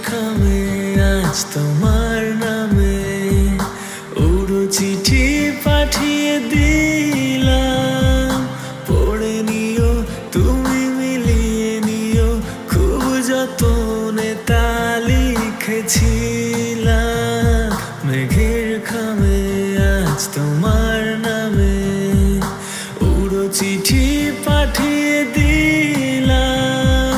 খামে আজ তোমার নামে উড়ো চিঠি পাঠিয়ে দিলাম, পড়ে নিও তুমি মিলিয়ে নিও, খুব যতনে তা লিখেছিলাম। মেঘের খামে আজ তোমার নামে উড়ো চিঠি পাঠিয়ে দিলাম,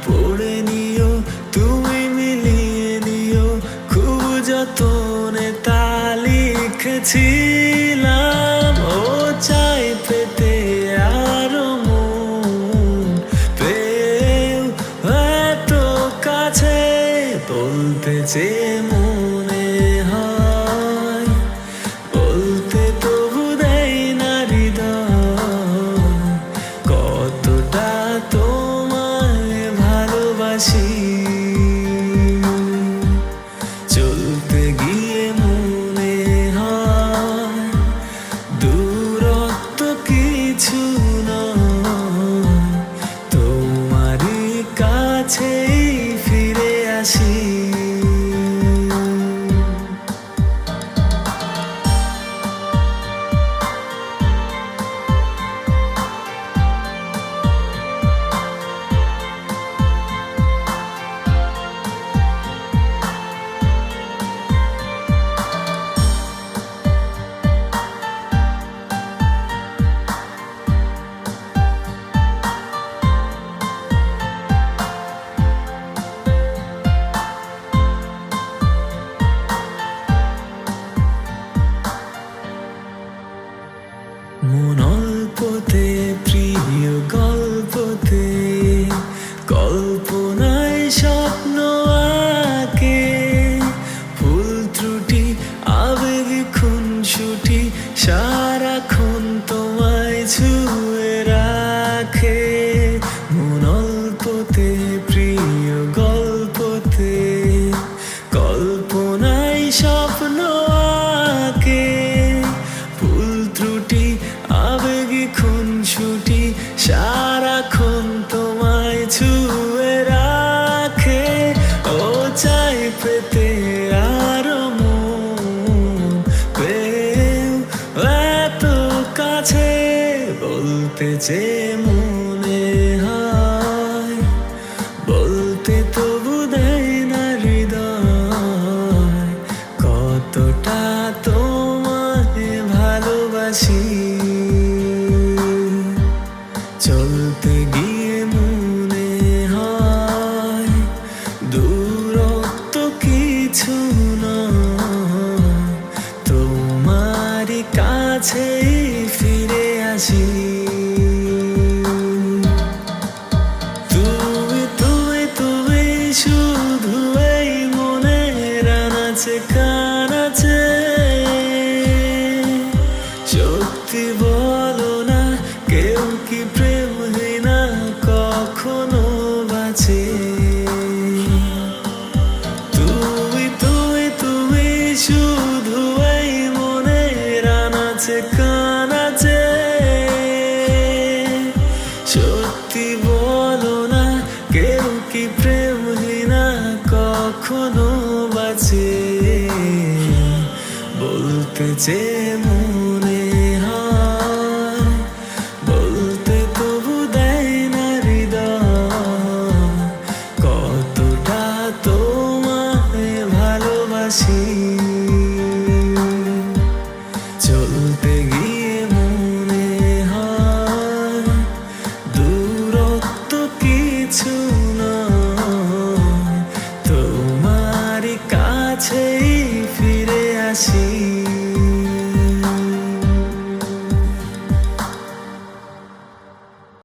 পড়ে নিও তুমি মিলিয়ে নিও, খুব যতনে তা লিখেছিলাম। ও চাই পেতে আরো মন পেও এত কাছে, বলতে চেয়ে মনে হয় বলতে তবু দেয় না হৃদয়, কতটা তোমায় ভালোবাসি। চলতে গিয়ে মনে হয় দূরত্ব কিছু নয়, তোমারই কাছেই ফিরে আসি। মন অল্পতে প্রিয় গল্পতে, কল্পনায় স্বপ্ন আঁকে, ভুল ত্রুটি আবেগ খুনসুটি সারাক্ষণ তোমায় ছুঁয়ে রাখে। মন অল্পতে প্রিয় গল্পতে, কল্পনায় স্বপ্ন আঁকে, ভুল ত্রুটি আবেগী খুনসুটি সারাক্ষণ তোমায় ছুঁয়ে রাখে। ও চাই পেতে আরো মন পেও এত কাছে, বলতে চেয়ে মনে হয় বলতে তবু দেয় না হৃদয়, কতটা তোমায় ভালোবাসি। চলতে গিয়ে মনে হয় দূরত্ব কিছু নয়, তোমারই কাছেই ফিরে আসি। তুমি তুমি তুমি শুধু এই মনের আনাচে কানাচে, সত্যি বলো না কেউ কি প্রেমহীনা কখনো বাঁচে। তুমি তুমি তুমি শুধু এই মনের আনাচে কানাচে, সত্যি বলো না কেউ কি প্রেমহীনা কখনো বাঁচে। বলতে চেয়ে